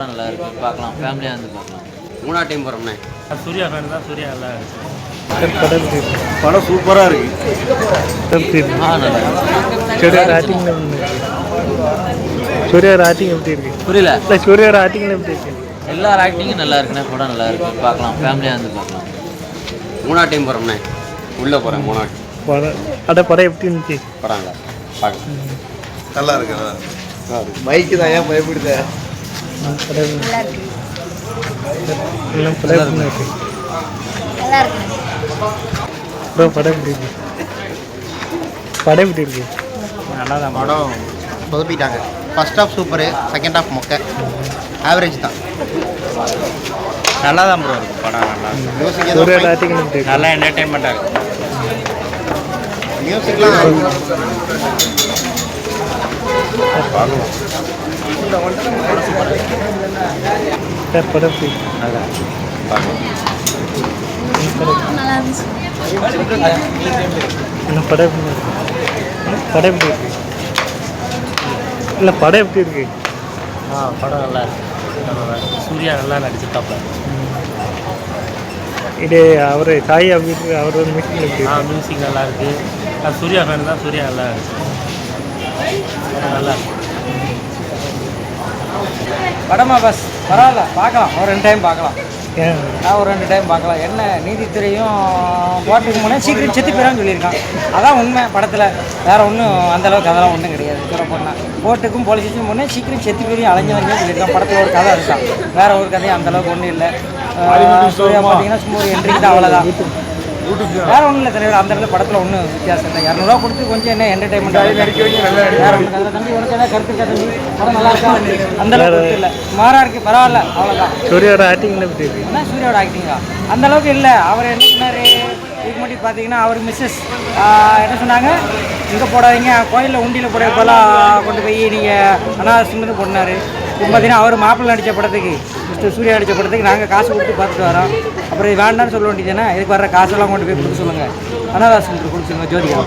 நல்லா இருக்கு, பார்க்கலாம், ஃபேமிலியாக வந்து பார்க்கலாம். 3ஆவது டைம் போகிறோம்ண்ணே. சூர்யா ஃபேன் தான். சூர்யா நல்லா இருக்கு. படம் சூப்பராக இருக்கு. நல்லா சூர்யா ஆக்டிங் எப்படி இருக்கு? புரியல. இல்லை சூர்யா ஆக்டிங் எப்படி இருக்கு? எல்லார் ஆக்டிங்கும் நல்லா இருக்குண்ணே, படம் நல்லா இருக்கு, பார்க்கலாம், ஃபேமிலியாக வந்து பார்க்கலாம். 3ஆவது டைம் போகிறோம்ண்ணே. உள்ளே போகிறேன் 3ஆவது படம் எப்படி இருந்துச்சு? பரவாயில்ல பார்க்கலாம். நல்லா இருக்கு. பைக்கு தான் ஏன் பயப்படுத? படம் நல்லா இருக்கு. ப்ரோ படம் எப்படி இருக்கு? படம் எப்படி இருக்கு? நல்லா தான். படம் சொதப்பிட்டாங்க. First half super, second half மொக்க, ஆவரேஜ் தான். நல்லா தான் ப்ரோ இருக்கு படம். நல்லா மியூசிக் சூர்யா ஆக்டிங் எப்படி இருக்கு? நல்லா என்டர்டைன்மெண்ட்டாக இருக்கு. மியூசிக்லாம் சார் படம் எப்படி இருக்கு? நல்லா இருந்துச்சு. இல்லை படம் எப்படி இருக்கு? படம் எப்படி இருக்கு? இல்லை படம் எப்படி இருக்கு? படம் நல்லா இருக்கு. சூர்யா நல்லா நடிச்சிருக்காப்ல. இது அவர் சாய் அப்படின்னு அவரோட மியூசிக் எப்படி இருக்கு? மியூசிக் நல்லா இருக்கு. சூர்யா ஃபேன் தான். சூர்யா நல்லா இருக்கு. நல்லா இருக்கு. படமா பஸ் பரவாயில்ல, பார்க்கலாம், ஒரு 2 டைம் பார்க்கலாம். ஏன் நான் ஒரு 2 டைம் பார்க்கலாம். என்ன நீதித்துறையும் கோர்ட்டுக்கு போனால் சீக்கிரம் செத்து போயிடான்னு சொல்லியிருக்கான். அதான் உண்மை படத்தில். வேறு ஒன்றும் அந்தளவுக்கு அதெல்லாம் ஒன்றும் கிடையாது. சொல்ல போனால் கோர்ட்டுக்கும் போலீஸுக்கும் போனால் சீக்கிரம் செத்து போய் அலைஞ்சவங்க சொல்லியிருக்கான். படத்தில் ஒரு கதை இருக்கான். வேறு ஒரு கதையும் அந்தளவுக்கு ஒன்றும் இல்லை. ஸ்டோரியாக பார்த்தீங்கன்னா சும்மா ஒரு என்ட்ரிக்கு தான், அவ்வளோதான். வேறு ஒன்றும் இல்லை தலைவர். அந்த இடத்துல படத்தில் ஒன்றும் வித்தியாசம் இல்லை. 200 கொடுத்து கொஞ்சம் என்ன என்டர்டைன்மெண்ட்டாக வேறு ஒன்று கதை. தம்பி உனக்கு என்ன கருத்து இருக்கா தம்பி? படம் நல்லா இருக்கா? அந்தளவுக்கு இல்லை, சுமாராக இருக்குது, பரவாயில்ல, அவ்வளோதான். சூர்யாவோட ஆக்டிங் எப்படி இருக்கு? என்ன சூர்யாவோட ஆக்டிங்கா அந்த அளவுக்கு இல்லை. அவர் என்ன சொன்னார் இதுக்கு முன்னாடி பார்த்தீங்கன்னா, அவர் மிஸ்ஸஸ் என்ன சொன்னாங்க, இங்கே போடாதீங்க, கோயிலில் உண்டியில் போட இப்போலாம் கொண்டு போய் நீங்கள் அனாவசியம்னு போட்டினார். இப்போ பார்த்தீங்கன்னா அவர் மாப்பிள்ளை நடித்த படத்துக்கு, மிஸ்டர் சூர்யா நடித்த படத்துக்கு நாங்கள் காசு கொடுத்து பார்த்துட்டு வரோம். அப்புறம் இது வேண்டான்னு சொல்ல வேண்டியதுன்னா, இதுக்கு வர்ற காசெல்லாம் கொண்டு போய் கொடுக்க சொல்லுங்கள், அனாவசியம் கொடுக்க சொல்லுங்கள் ஜோதிகா.